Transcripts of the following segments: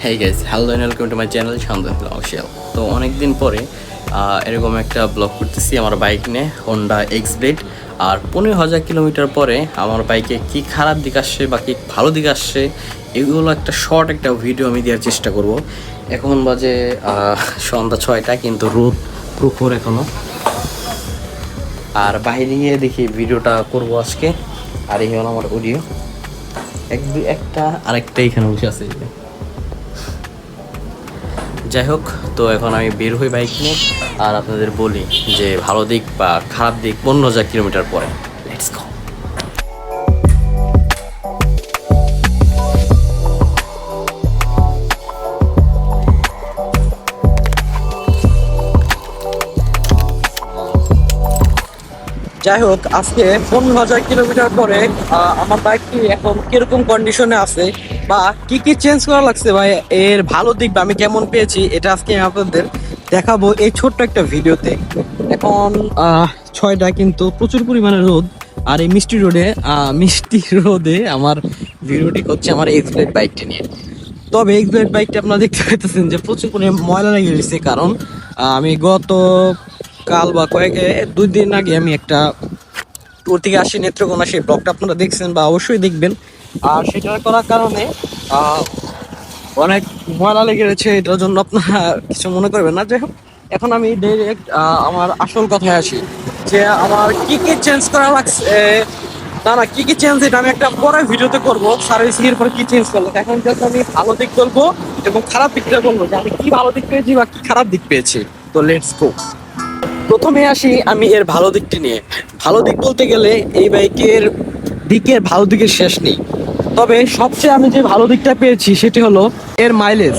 Hey guys, hello and welcome to my channel Shantan official. তো অনেকদিন পরে এরকম একটা ব্লগ করতেছি আমার বাইক নিয়ে, হোন্ডা এক্স ব্লেড। আর 15,000 কিলোমিটার পরে আমার বাইকে কি খারাপ দিক আসছে বা কি ভালো দিক আসছে, এগুলো একটা শর্ট একটা ভিডিও আমি দেওয়ার চেষ্টা করব। এখন বাজে সন্ধ্যা 6টা, কিন্তু রোদ প্রখর এখনও। আর বাইরে গিয়ে দেখি ভিডিওটা করব আজকে। আর এই হলো আমার অডিও, একটা আরেকটা এখানে বসে আছে। যাই হোক, তো এখন আমি বের হই বাইক নিয়ে, আর আপনাদের বলি যে ভালো দিক বা খারাপ দিক 15,000 কিলোমিটার পরে। Let's go. যাই হোক, আজকে 15,000 কিলোমিটার পরে আমার বাইকটি এখন কিরকম কন্ডিশনে আছে বা কি কি চেঞ্জ করা লাগছে বা এর ভালো দিক বা আমি কেমন পেয়েছি, এটা আজকে আমি আপনাদের দেখাবো এই ছোট্ট একটা ভিডিওতে। এখন 6টা, কিন্তু প্রচুর পরিমাণে রোদ। আর এই মিষ্টি রোদে আমার ভিডিওটি হচ্ছে আমার এক্স ব্লেড বাইকটি নিয়ে। তবে এক্স ব্লেড বাইকটা আপনারা দেখতে পাইতেছেন যে প্রচুর পরিমাণে ময়লা লেগে গেছে, কারণ আমি গত কাল বা 2 দিন আগে আমি একটা ট্যুর থেকে আসি নেত্রকোনা, সেই ব্লগটা আপনারা দেখছেন বা অবশ্যই দেখবেন। আর সেটা করার কারণে আহ, অনেক ময়লা লেগে গেছে, এটার জন্য আপনারা কিছু মনে করবেন না। যাই হোক, এখন আমি ডাইরেক্ট আমার আসল কথায় আসি যে আমার কি কি চেঞ্জ করা লাগছে। না, কি কি চেঞ্জ এটা আমি একটা পরে ভিডিওতে করবো, সার্ভিসিং এর পরে কি চেঞ্জ করলো। এখন জাস্ট আমি ভালো দিক বলবো এবং খারাপ দিকটা বলবো যে আমি কি ভালো দিক পেয়েছি বা কি খারাপ দিক পেয়েছি। তো লেটস গো। প্রথমে আসি আমি এর ভালো দিকটি নিয়ে। ভালো দিক বলতে গেলে এই বাইকের দিকের ভালো দিকের শেষ নেই। তবে সবচেয়ে আমি যে ভালো দিকটা পেয়েছি সেটি হলো এর মাইলেজ।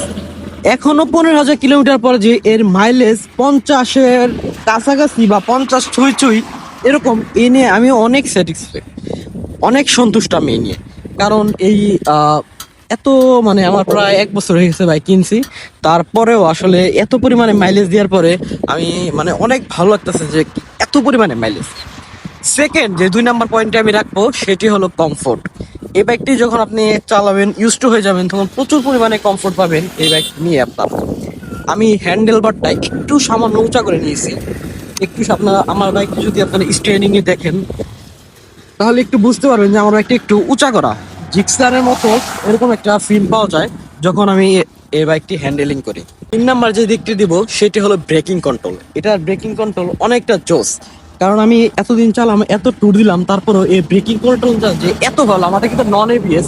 এখনো 15,000 কিলোমিটার পরে যে এর মাইলেজ 50-এর কাছাকাছি বা 50 ছুঁই ছুঁই এরকম, এ নিয়ে আমি অনেক স্যাটিসফাই, অনেক সন্তুষ্ট আমি এই নিয়ে। কারণ এই এত মানে আমার প্রায় 1 বছর হয়ে গেছে বাইক কিনছি, তারপরেও আসলে এত পরিমাণে মাইলেজ দেওয়ার পরে আমি মানে অনেক ভালো লাগতেছে যে এত পরিমাণে মাইলেজ। সেকেন্ড যে 2 নাম্বার পয়েন্টে আমি রাখবো সেটি হলো কমফোর্ট। এই বাইকটি যখন আপনি চালাবেন, ইউজ টু হয়ে যাবেন, তখন প্রচুর পরিমাণে কমফোর্ট পাবেন এই বাইক নিয়ে আপনার। আমি হ্যান্ডেল বারটা একটু সামান্য উঁচা করে নিয়েছি। একটু আপনারা আমার বাইকটি যদি আপনারা স্টিয়ারিং এ দেখেন, তাহলে একটু বুঝতে পারবেন যে আমার বাইকটি একটু উঁচা করা, জিক্সারের মতো এরকম একটা ফিল পাওয়া যায় যখন আমি এই বাইকটি হ্যান্ডেলিং করি। 3 নাম্বার যে দিকটি দিব সেটি হলো ব্রেকিং কন্ট্রোল। এটার ব্রেকিং কন্ট্রোল অনেকটা জোস, কারণ আমি এতদিন চালাম, এত ট্যুর দিলাম, তারপরেও এই ব্রেকিং কন্ট্রোলটা যে এত ভালো। আমাদের কিন্তু নন এবিএস,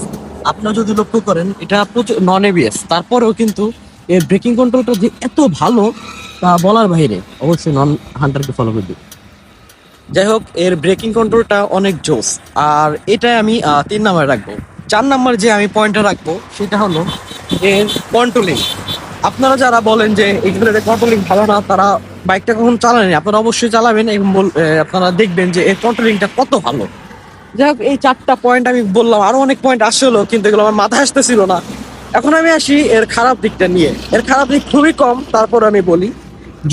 আপনারা যদি লক্ষ্য করেন এটা প্রচুর নন এবিএস, তারপরেও কিন্তু এর ব্রেকিং কন্ট্রোলটা যে এত ভালো তা বলার বাইরে। অবশ্যই নন হান্টারকে ফলো করে দিই। যাই হোক, এর ব্রেকিং কন্ট্রোলটা অনেক জোস, আর এটাই আমি 3 নাম্বার রাখবো। 4 নাম্বার যে আমি পয়েন্টটা রাখবো সেটা হলো এর কন্ট্রোলিং। আপনারা যারা বলেন যে এগুলোর কন্ট্রোলিং ভালো না, তারা বাইকটা কখন চালাননি, আপনারা অবশ্যই চালাবেন এবং আপনারা দেখবেন যে এর কন্ট্রোলিংটা কত ভালো। যাই হোক, এই 4টা পয়েন্ট আমি বললাম, আরো অনেক পয়েন্ট আসলো কিন্তু এগুলো আমার মাথায় আসতেছিল না। এখন আমি আসি এর খারাপ দিকটা নিয়ে। এর খারাপ দিক খুবই কম, তারপর আমি বলি।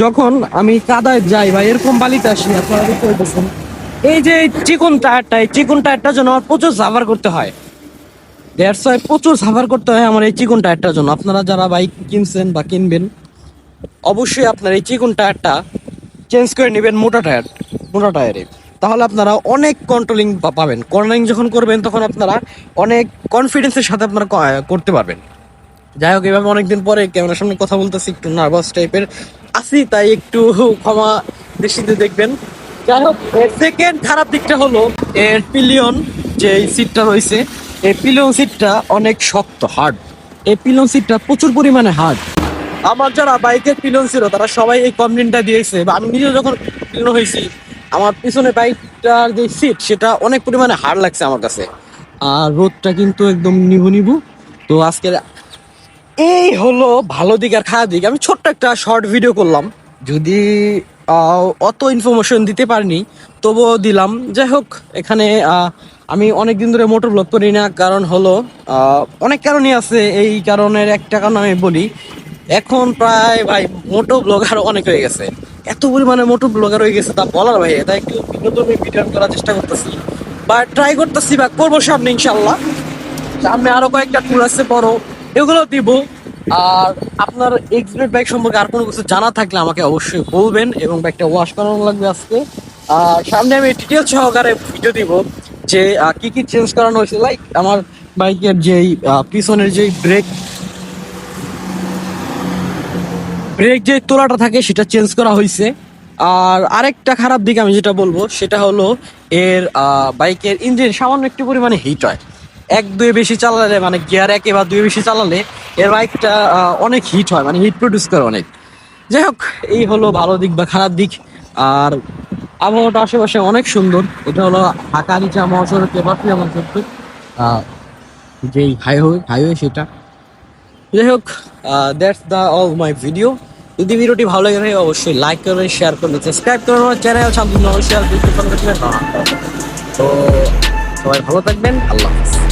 যখন আমি কাদায় যাই বা এরকম বালিতে আসি, আপনারা দেখতে পাচ্ছেন এই যে এই চিকন টায়ারটার জন্য আমার প্রচুর সাফার করতে হয়। দ্যাটস ওয়াই প্রচুর সাফার করতে হয় আমার এই চিকন টায়ারটার জন্য। আপনারা যারা বাইক কিনছেন বা কিনবেন, অবশ্যই আপনার এই চিকন টায়ারটা চেঞ্জ করে নেবেন মোটা টায়ারে। তাহলে আপনারা অনেক কন্ট্রোলিং পাবেন। কর্নারিং যখন করবেন তখন আপনারা অনেক কনফিডেন্সের সাথে আপনারা করতে পারবেন। যাই হোক, এভাবে অনেকদিন পরে ক্যামেরার সামনে কথা বলতেছি, একটু নার্ভাস টাইপের আছি, তাই একটু ক্ষমা দৃষ্টিতে দেখবেন। যাই হোক, এর সেকেন্ড খারাপ দিকটা হলো এর পিলিয়ন, যে সিটটা রয়েছে, এই পিলিয়ন সিটটা অনেক শক্ত, হার্ড। এই পিলিয়ন সিটটা প্রচুর পরিমাণে হার্ড। আমার যারা বাইকের পিলিয়ন ছিল তারা সবাই এই কমপ্লেনটা দিয়েছে, বা আমি নিজেও যখন পিলিয়ন হয়েছি, আমার পিছনে বাইকটার যে সিট সেটা অনেক পরিমাণে হার্ড লাগছে আমার কাছে। আর রোদটা কিন্তু একদম নিভু নিভু। তো আজকে এই হলো ভালো দিক আর খারাপ দিক। আমি ছোট্ট একটা শর্ট ভিডিও করলাম, যদি অত ইনফরমেশন দিতে পারিনি তবুও দিলাম। যাই হোক, এখানে আমি অনেকদিন ধরে মোটর ব্লগ করি না, কারণ হলো অনেক কারণই আছে। এই কারণের একটা কারণ আমি বলি, এখন প্রায় ভাই মোটো ব্লগার অনেক হয়ে গেছে, এত পরিমাণে মোটো ব্লগার হয়ে গেছে তা বলার ভাই। তাই একটু বিনোদন ভিডিও করার চেষ্টা করতেছি বা ট্রাই করতেছি বা করবো সামনে ইনশাল্লাহ। সামনে আরো কয়েকটা ট্যুর আছে বড়, এগুলো দিব। আর আপনার এক্সব্লেড বাইক সম্পর্কে আর কোনো কিছু জানা থাকলে আমাকে অবশ্যই বলবেন, এবং বাইকটা ওয়াশ করানো লাগবে আজকে। আর সামনে আমি ডিটেল সহকারে ভিডিও দিব যে কি কি চেঞ্জ করানো হয়েছে, লাইক আমার বাইকের যেই পিছনের যেই ব্রেক ব্রেক যে তোলাটা থাকে সেটা চেঞ্জ করা হয়েছে। আর আরেকটা খারাপ দিক আমি যেটা বলবো সেটা হলো এর বাইকের ইঞ্জিন সামান্য একটু পরিমাণে হিট হয়। এক দুয়ে বেশি চালালে, মানে গিয়ার একে বা দুয়ে বেশি চালালে এর বাইকটা অনেক হিট হয়, মানে হিট প্রডিউস করে অনেক। যাই হোক, এই হলো ভালো দিক বা খারাপ দিক। আর আবহাওয়াটা আশেপাশে অনেক সুন্দর। এটা হলো ঢাকা নিচা মহাসড়কের বাকি আমার ক্ষেত্রে যেই হাইওয়ে সেটা। যাই হোক, that's the all my video. যদি ভিডিওটি ভালো লাগে থাকে অবশ্যই লাইক করবেন, শেয়ার করবেন, সাবস্ক্রাইব করবেন আমার চ্যানেল শান্তনু শেয়ার করতে। তো সবাই ভালো থাকবেন, আল্লাহ হাফেজ।